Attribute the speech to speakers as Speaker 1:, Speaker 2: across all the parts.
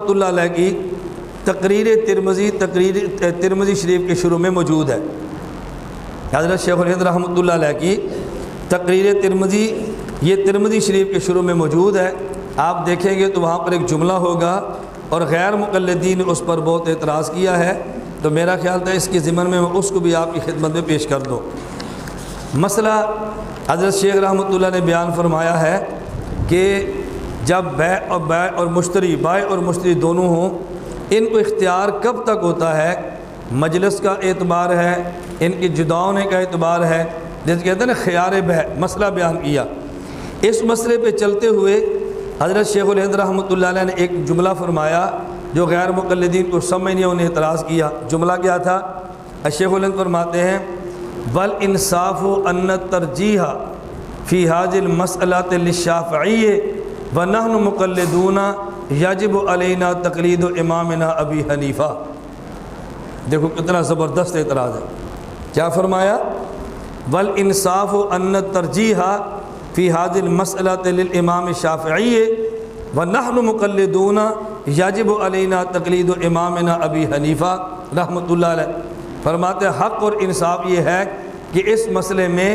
Speaker 1: رحمۃ اللہ علیہ کی تقریر ترمذی شریف کے شروع میں موجود ہے۔ حضرت شیخ الہند رحمۃ اللہ علیہ کی تقریر ترمذی یہ ترمذی شریف کے شروع میں موجود ہے۔ آپ دیکھیں گے تو وہاں پر ایک جملہ ہوگا اور غیر مقلدین نے اس پر بہت اعتراض کیا ہے، تو میرا خیال تھا اس کے ضمن میں اس کو بھی آپ کی خدمت میں پیش کر دوں۔ مسئلہ حضرت شیخ رحمۃ اللہ نے بیان فرمایا ہے کہ جب بائع اور مشتری دونوں ہوں، ان کو اختیار کب تک ہوتا ہے؟ مجلس کا اعتبار ہے، ان کی جدا ہونے کا اعتبار ہے، جیسے کہتے ہیں نا خیار بیع، مسئلہ بیان کیا۔ اس مسئلے پہ چلتے ہوئے حضرت شیخ الہند رحمۃ اللہ علیہ نے ایک جملہ فرمایا جو غیر مقلدین کو سمجھ نہیں، انہیں اعتراض کیا۔ جملہ کیا تھا؟ شیخ الہند فرماتے ہیں وَالْإِنصَافُ أَنَّ التَّرْجِيحَ فِي هَذِهِ الْمَسْأَلَةِ لِلشَّافِعِيِّ وَنَحْنُ مُقَلِّدُونَ يَجِبُ عَلَيْنَا تَقْلِيدُ إِمَامِنَا أَبِي حنیفہ۔ دیکھو کتنا زبردست اعتراض ہے۔ کیا فرمایا؟ وَالْإِنصَافُ أَنَّ التَّرْجِيحَ فِي هَذِهِ الْمَسْأَلَةِ لِلْإِمَامِ الشَّافِعِيِّ وَنَحْنُ مُقَلِّدُونَ يَجِبُ عَلَيْنَا تَقْلِيدُ إِمَامِنَا أَبِي حنیفہ رحمۃ اللہ علیہ۔ فرماتے ہیں حق اور انصاف یہ ہے کہ اس مسئلے میں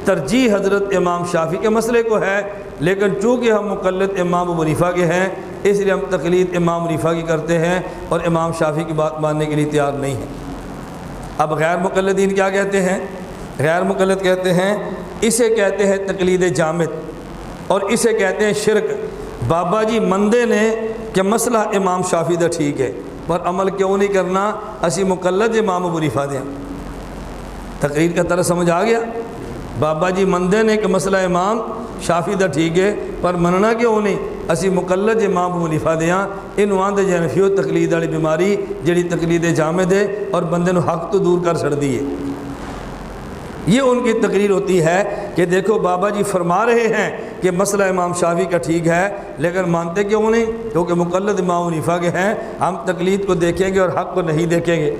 Speaker 1: ترجیح حضرت امام شافعی کے مسئلے کو ہے، لیکن چونکہ ہم مقلد امام ابو حنیفہ کے ہیں اس لیے ہم تقلید امام حنیفہ کی کرتے ہیں اور امام شافعی کی بات ماننے کے لیے تیار نہیں ہیں۔ اب غیر مقلدین کیا کہتے ہیں؟ غیر مقلد کہتے ہیں اسے کہتے ہیں تقلید جامد اور اسے کہتے ہیں شرک۔ بابا جی مندے نے کہ مسئلہ امام شافعی دا ٹھیک ہے پر عمل کیوں نہیں کرنا؟ اسی مقلد امام ابو حنیفہ دیں۔ تقریر کا طرح سمجھ آ گیا؟ بابا جی مندے نے کہ مسئلہ امام شافعی دا ٹھیک ہے پر مننا کیوں نہیں؟ اسی مقلد امام ابو حنیفہ دیاں۔ انہوں دے جنفیو تقلید والی بیماری جڑی تقلید جامد ہے اور بندے نو حق تو دور کر چھڑ دی ہے۔ یہ ان کی تقریر ہوتی ہے کہ دیکھو بابا جی فرما رہے ہیں کہ مسئلہ امام شافعی کا ٹھیک ہے لیکن مانتے کیوں نہیں؟ کیونکہ مقلد امام حنیفہ کے ہیں، ہم تقلید کو دیکھیں گے اور حق کو نہیں دیکھیں گے۔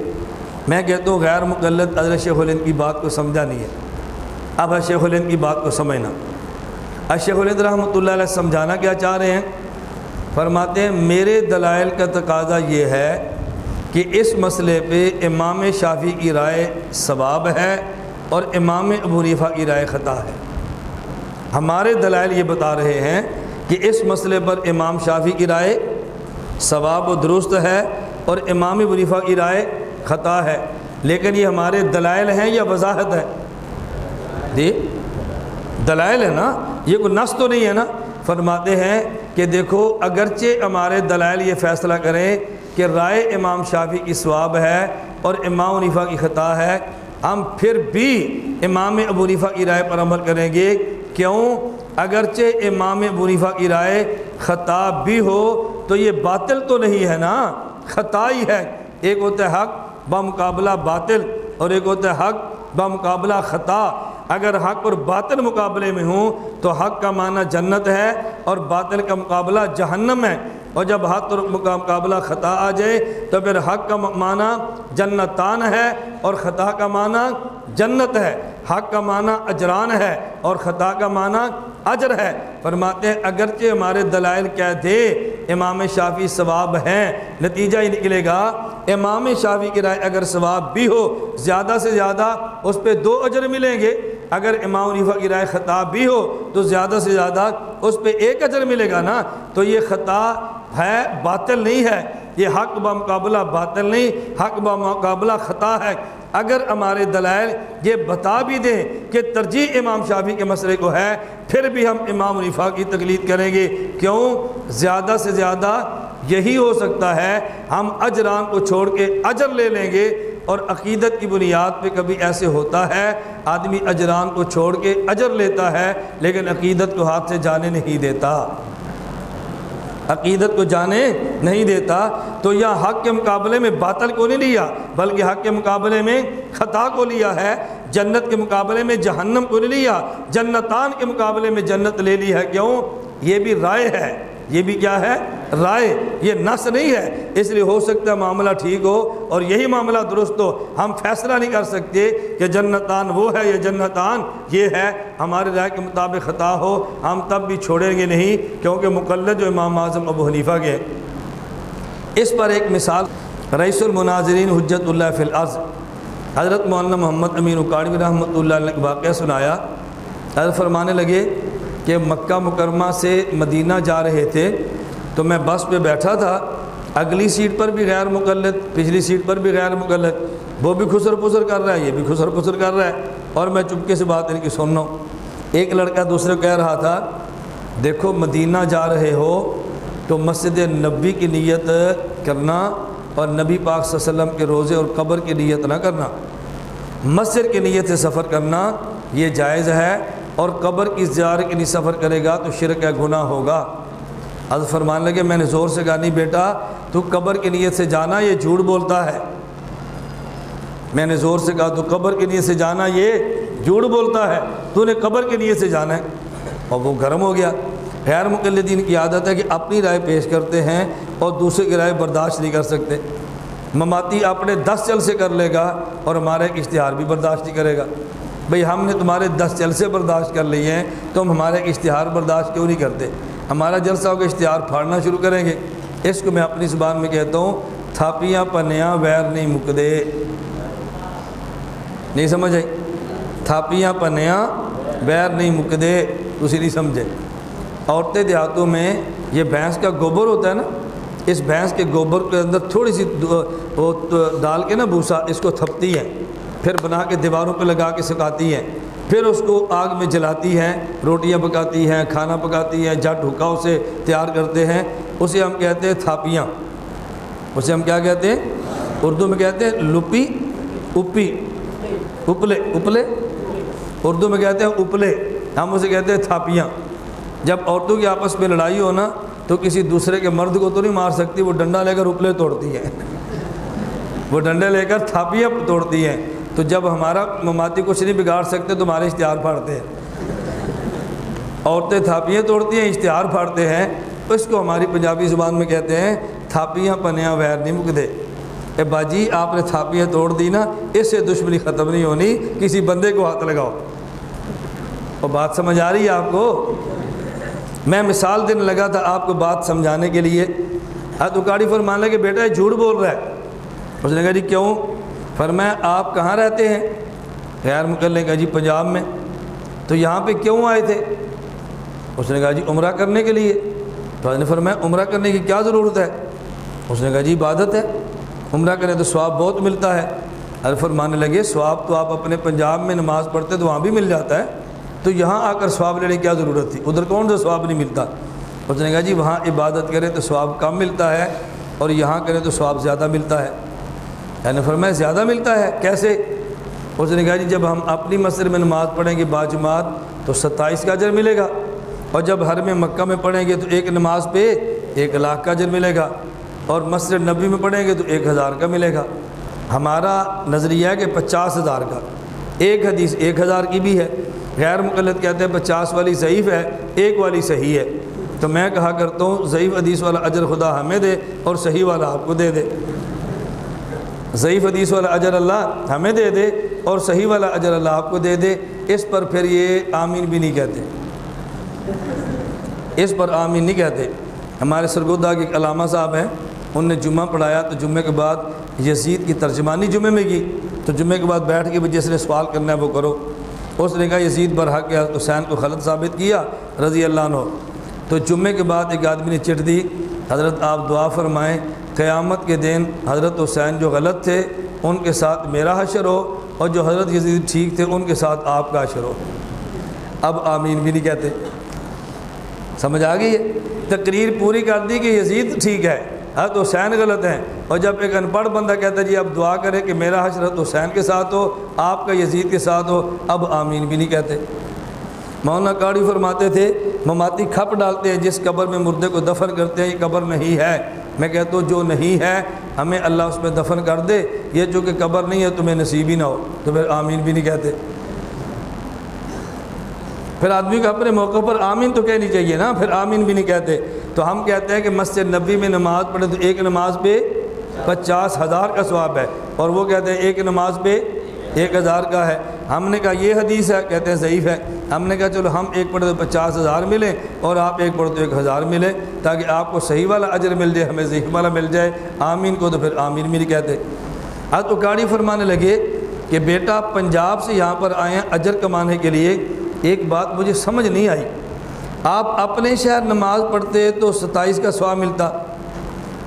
Speaker 1: میں کہتا ہوں غیر مقلد حضرت شیخ الہند کی بات کو سمجھا نہیں ہے۔ اب شیخ الہند کی بات کو سمجھنا۔ شیخ الہند رحمۃ اللہ علیہ سمجھانا کیا چاہ رہے ہیں؟ فرماتے ہیں میرے دلائل کا تقاضا یہ ہے کہ اس مسئلے پہ امام شافعی کی رائے صواب ہے اور امام ابو حنیفہ کی رائے خطا ہے۔ ہمارے دلائل یہ بتا رہے ہیں کہ اس مسئلے پر امام شافعی کی رائے صواب و درست ہے اور امام ابو حنیفہ کی رائے خطا ہے، لیکن یہ ہمارے دلائل ہیں یا وضاحت ہے؟ جی دلائل ہے نا، یہ کوئی نص تو نہیں ہے نا۔ فرماتے ہیں کہ دیکھو اگرچہ ہمارے دلائل یہ فیصلہ کریں کہ رائے امام شافعی کی صواب ہے اور امام حنیفہ کی خطا ہے، ہم پھر بھی امام ابو حنیفہ کی رائے پر عمل کریں گے۔ کیوں؟ اگرچہ امام ابو حنیفہ کی رائے خطا بھی ہو تو یہ باطل تو نہیں ہے نا، خطا ہی ہے۔ ایک ہوتا ہے حق بمقابلہ باطل اور ایک ہوتا ہے حق بمقابلہ خطا۔ اگر حق اور باطل مقابلے میں ہوں تو حق کا معنی جنت ہے اور باطل کا مقابلہ جہنم ہے، اور جب حق اور مقابلہ خطا آ جائے تو پھر حق کا معنی جنتان ہے اور خطا کا معنی جنت ہے۔ حق کا معنی اجران ہے اور خطا کا معنی اجر ہے۔ فرماتے ہیں اگرچہ ہمارے دلائل کہہ دے امام شافعی ثواب ہیں، نتیجہ ہی نکلے گا امام شافعی کی رائے اگر ثواب بھی ہو زیادہ سے زیادہ اس پہ 2 اجر ملیں گے، اگر امام حنیفہ کی رائے خطا بھی ہو تو زیادہ سے زیادہ اس پہ 1 اجر ملے گا نا۔ تو یہ خطا ہے، باطل نہیں ہے، یہ حق بمقابلہ باطل نہیں، حق بمقابلہ خطا ہے۔ اگر ہمارے دلائل یہ بتا بھی دیں کہ ترجیح امام شافعی کے مسئلے کو ہے پھر بھی ہم امام حنیفہ کی تقلید کریں گے۔ کیوں؟ زیادہ سے زیادہ یہی ہو سکتا ہے ہم اجران کو چھوڑ کے اجر لے لیں گے، اور عقیدت کی بنیاد پہ کبھی ایسے ہوتا ہے آدمی اجران کو چھوڑ کے اجر لیتا ہے لیکن عقیدت کو ہاتھ سے جانے نہیں دیتا، عقیدت کو جانے نہیں دیتا۔ تو یہاں حق کے مقابلے میں باطل کو نہیں لیا بلکہ حق کے مقابلے میں خطا کو لیا ہے، جنت کے مقابلے میں جہنم کو نہیں لیا، جنتان کے مقابلے میں جنت لے لی ہے۔ کیوں؟ یہ بھی رائے ہے، یہ بھی کیا ہے؟ رائے، یہ نص نہیں ہے۔ اس لیے ہو سکتا ہے معاملہ ٹھیک ہو اور یہی معاملہ درست ہو، ہم فیصلہ نہیں کر سکتے کہ جنتان وہ ہے یا جنتان یہ ہے، ہمارے رائے کے مطابق خطا ہو ہم تب بھی چھوڑیں گے نہیں، کیونکہ مقلد جو امام اعظم ابو حنیفہ کے اس پر ایک مثال رئیس المناظرین حجت اللہ فی الارض حضرت مولانا محمد امین اکاڑوی رحمۃ اللہ علیہ نے واقعہ سنایا۔ حضرت فرمانے لگے کہ مکہ مکرمہ سے مدینہ جا رہے تھے تو میں بس پہ بیٹھا تھا، اگلی سیٹ پر بھی غیر مقلد، پچھلی سیٹ پر بھی غیر مقلد، وہ بھی خسر پسر کر رہا ہے، یہ بھی خسر پسر کر رہا ہے، اور میں چپکے سے بات ان کی سن رہا ہوں۔ ایک لڑکا دوسرے کو کہہ رہا تھا دیکھو مدینہ جا رہے ہو تو مسجد نبی کی نیت کرنا اور نبی پاک صلی اللہ علیہ وسلم کے روضے اور قبر کی نیت نہ کرنا، مسجد کی نیت سے سفر کرنا یہ جائز ہے، اور قبر کی زیارت کے لیے سفر کرے گا تو شرک ہے، گناہ ہوگا۔ حضرت فرمانے لگے میں نے زور سے کہا نہیں بیٹا تو قبر کی نیت سے جانا یہ جھوٹ بولتا ہے، میں نے زور سے کہا تو قبر کی نیت سے جانا یہ جھوٹ بولتا ہے، تو نے قبر کی نیت سے جانا ہے، اور وہ گرم ہو گیا۔ غیر مقلدین کی عادت ہے کہ اپنی رائے پیش کرتے ہیں اور دوسرے کی رائے برداشت نہیں کر سکتے۔ مماتی اپنے 10 جلسے کر لے گا اور ہمارا ایک اشتہار بھی برداشت نہیں کرے گا۔ بھئی ہم نے تمہارے 10 جلسے برداشت کر لیے ہیں، تم ہمارا ایک اشتہار برداشت کیوں نہیں کرتے؟ ہمارا جلسہ ہوگا اشتہار پھاڑنا شروع کریں گے۔ اس کو میں اپنی زبان میں کہتا ہوں تھاپیاں پنیاں ویر نہیں مکدے، نہیں سمجھ آئی؟ تھاپیاں پنیاں ویر نہیں مکدے، اسی نہیں سمجھے۔ عورتیں دیہاتوں میں یہ بھینس کا گوبر ہوتا ہے نا، اس بھینس کے گوبر کے اندر تھوڑی سی ڈال کے نا بھوسا اس کو تھپتی ہیں، پھر بنا کے دیواروں پہ لگا کے سکھاتی ہیں، پھر اس کو آگ میں جلاتی ہیں، روٹیاں پکاتی ہیں، کھانا پکاتی ہیں، جٹ حکا اسے تیار کرتے ہیں، اسے ہم کہتے ہیں تھاپیاں۔ اسے ہم کیا کہتے ہیں؟ اردو میں کہتے ہیں لپی، اپی، اپلے، اپلے اردو میں کہتے ہیں اپلے، ہم اسے کہتے ہیں تھاپیاں۔ جب عورتوں کی آپس میں لڑائی ہو نا تو کسی دوسرے کے مرد کو تو نہیں مار سکتی، وہ ڈنڈا لے کر اپلے توڑتی ہیں، وہ ڈنڈے لے کر تھاپیاں توڑتی ہیں۔ تو جب ہمارا مماتی کچھ نہیں بگاڑ سکتے تو ہمارے اشتہار پھاڑتے ہیں، عورتیں تھاپیاں توڑتی ہیں، اشتہار پھاڑتے ہیں، تو اس کو ہماری پنجابی زبان میں کہتے ہیں تھاپیاں پنیاں ویر نہیں مکدے۔ اے باجی آپ نے تھاپیاں توڑ دی نا، اس سے دشمنی ختم نہیں ہونی، کسی بندے کو ہاتھ لگاؤ۔ اور بات سمجھ آ رہی ہے آپ کو؟ میں مثال دینے لگا تھا آپ کو بات سمجھانے کے لیے۔ حضرت اکاڑی فرمانے لگے بیٹا یہ جھوٹ بول رہا ہے۔ اس نے کہا جی کیوں؟ فرمایا آپ کہاں رہتے ہیں؟ غیر مقلد نے کہا جی پنجاب میں۔ تو یہاں پہ کیوں آئے تھے؟ اس نے کہا جی عمرہ کرنے کے لیے۔ تو حضرت نے فرمایا عمرہ کرنے کی کیا ضرورت ہے؟ اس نے کہا جی عبادت ہے، عمرہ کریں تو ثواب بہت ملتا ہے۔ حضرت فرمانے لگے ثواب تو آپ اپنے پنجاب میں نماز پڑھتے تو وہاں بھی مل جاتا ہے، تو یہاں آ کر ثواب لینے کی کیا ضرورت تھی؟ ادھر کون سا ثواب نہیں ملتا؟ اس نے کہا جی وہاں عبادت کرے تو ثواب کم ملتا ہے اور یہاں کرے تو ثواب زیادہ ملتا ہے۔ میں نے فرمایا زیادہ ملتا ہے کیسے؟ اس نے کہا جی جب ہم اپنی مسجد میں نماز پڑھیں گے باجماعت تو 27 کا اجر ملے گا، اور جب حرم مکہ میں پڑھیں گے تو ایک نماز پہ 1 لاکھ کا اجر ملے گا، اور مسجد نبی میں پڑھیں گے تو 1000 کا ملے گا۔ ہمارا نظریہ ہے کہ 50,000 کا، ایک حدیث 1000 کی بھی ہے، غیر مقلد کہتے ہیں 50 والی ضعیف ہے، 1 والی صحیح ہے۔ تو میں کہا کرتا ہوں ضعیف حدیث والا اجر خدا ہمیں دے اور صحیح والا آپ کو دے دے۔ ضعیف حدیث والا اجر اللہ ہمیں دے دے اور صحیح والا اجر اللہ آپ کو دے دے۔ اس پر پھر یہ آمین بھی نہیں کہتے، اس پر آمین نہیں کہتے۔ ہمارے سرگودہ کے ایک علامہ صاحب ہیں، ان نے جمعہ پڑھایا تو جمعے کے بعد یزید کی ترجمانی جمعے میں کی، تو جمعے کے بعد بیٹھ کے جس نے سوال کرنا ہے وہ کرو۔ اس نے کہا یزید برحق ہے، حسین کو غلط ثابت کیا رضی اللہ عنہ۔ تو جمعے کے بعد ایک آدمی نے چٹ دی حضرت آپ دعا فرمائیں قیامت کے دن حضرت حسین جو غلط تھے ان کے ساتھ میرا حشر ہو، اور جو حضرت یزید ٹھیک تھے ان کے ساتھ آپ کا حشر ہو۔ اب آمین بھی نہیں کہتے۔ سمجھ آ گئی ہے؟ تقریر پوری کر دی کہ یزید ٹھیک ہے، حضرت حسین غلط ہیں، اور جب ایک ان پڑھ بندہ کہتا ہے جی اب دعا کرے کہ میرا حشر حضرت حسین کے ساتھ ہو، آپ کا یزید کے ساتھ ہو، اب آمین بھی نہیں کہتے۔ مولانا قاری فرماتے تھے مماتی کھپ ڈالتے ہیں جس قبر میں مردے کو دفن کرتے ہیں یہ قبر نہیں ہے۔ میں کہتا ہوں جو نہیں ہے ہمیں اللہ اس میں دفن کر دے، یہ جو کہ قبر نہیں ہے تمہیں نصیب ہی نہ ہو، تو پھر آمین بھی نہیں کہتے۔ پھر آدمی کو اپنے موقع پر آمین تو کہنی چاہیے نا، پھر آمین بھی نہیں کہتے۔ تو ہم کہتے ہیں کہ مسجد نبی میں نماز پڑھے تو ایک نماز پہ 50,000 کا ثواب ہے، اور وہ کہتے ہیں ایک نماز پہ 1000 کا ہے۔ ہم نے کہا یہ حدیث ہے، کہتے ہیں ضعیف ہے۔ ہم نے کہا چلو ہم ایک پڑھے تو 50,000 ملیں اور آپ ایک پڑھو تو 1,000 ملے، تاکہ آپ کو صحیح والا اجر مل جائے، ہمیں ضعیف والا مل جائے۔ آمین کو تو پھر آمین بھی نہیں کہتے۔ حضرت اکاڑی فرمانے لگے کہ بیٹا پنجاب سے یہاں پر آئے ہیں اجر کمانے کے لیے، ایک بات مجھے سمجھ نہیں آئی، آپ اپنے شہر نماز پڑھتے تو 27 کا ثواب ملتا،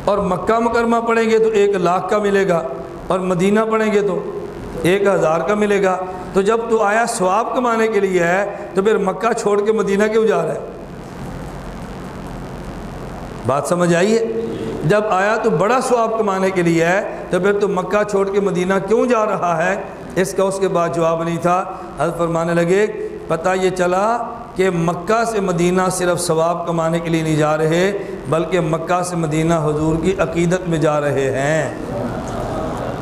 Speaker 1: اور مکہ مکرمہ پڑھیں گے تو 1,00,000 کا ملے گا، اور مدینہ پڑھیں گے تو 1,000 کا ملے گا۔ تو جب تو آیا ثواب کمانے کے لیے ہے تو پھر مکہ چھوڑ کے مدینہ کیوں جا رہا ہے؟ بات سمجھ آئی ہے؟ جب آیا تو بڑا ثواب کمانے کے لیے ہے تو پھر تو مکہ چھوڑ کے مدینہ کیوں جا رہا ہے؟ اس کا اس کے بعد جواب نہیں تھا۔ حضرت فرمانے لگے پتہ یہ چلا کہ مکہ سے مدینہ صرف ثواب کمانے کے لیے نہیں جا رہے، بلکہ مکہ سے مدینہ حضور کی عقیدت میں جا رہے ہیں،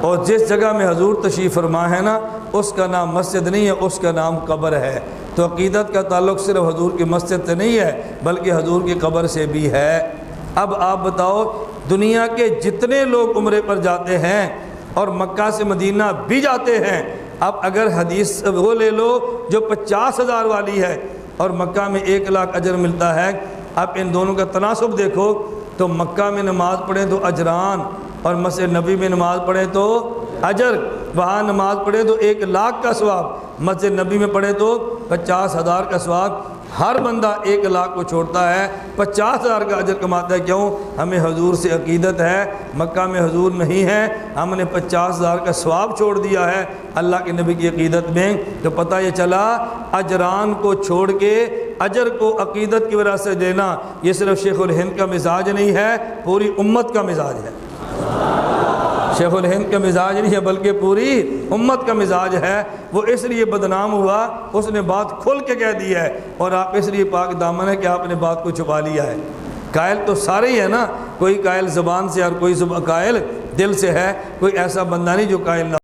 Speaker 1: اور جس جگہ میں حضور تشریف فرما ہے نا اس کا نام مسجد نہیں ہے، اس کا نام قبر ہے۔ تو عقیدت کا تعلق صرف حضور کی مسجد سے نہیں ہے بلکہ حضور کی قبر سے بھی ہے۔ اب آپ بتاؤ دنیا کے جتنے لوگ عمرے پر جاتے ہیں اور مکہ سے مدینہ بھی جاتے ہیں، اب اگر حدیث وہ لے لو جو 50,000 والی ہے اور مکہ میں 1,00,000 اجر ملتا ہے، اب ان دونوں کا تناسب دیکھو تو مکہ میں نماز پڑھیں تو اجران، اور مسجد نبی میں نماز پڑھیں تو اجر، وہاں نماز پڑھیں تو 1,00,000 کا ثواب، مسجد نبی میں پڑھیں تو 50,000 کا ثواب۔ ہر بندہ 1,00,000 کو چھوڑتا ہے 50,000 کا اجر کماتا ہے۔ کیوں؟ ہمیں حضور سے عقیدت ہے، مکہ میں حضور نہیں ہے، ہم نے 50,000 کا ثواب چھوڑ دیا ہے اللہ کے نبی کی عقیدت میں۔ تو پتہ یہ چلا اجران کو چھوڑ کے اجر کو عقیدت کی وجہ سے دینا یہ صرف شیخ الہند کا مزاج نہیں ہے، پوری امت کا مزاج ہے۔ شیخ الہند کا مزاج نہیں ہے بلکہ پوری امت کا مزاج ہے۔ وہ اس لیے بدنام ہوا، اس نے بات کھل کے کہہ دی ہے، اور آپ اس لیے پاک دامن ہے کہ آپ نے بات کو چھپا لیا ہے۔ قائل تو سارے ہی ہے نا، کوئی قائل زبان سے اور کوئی قائل دل سے ہے، کوئی ایسا بندہ نہیں جو قائل نہ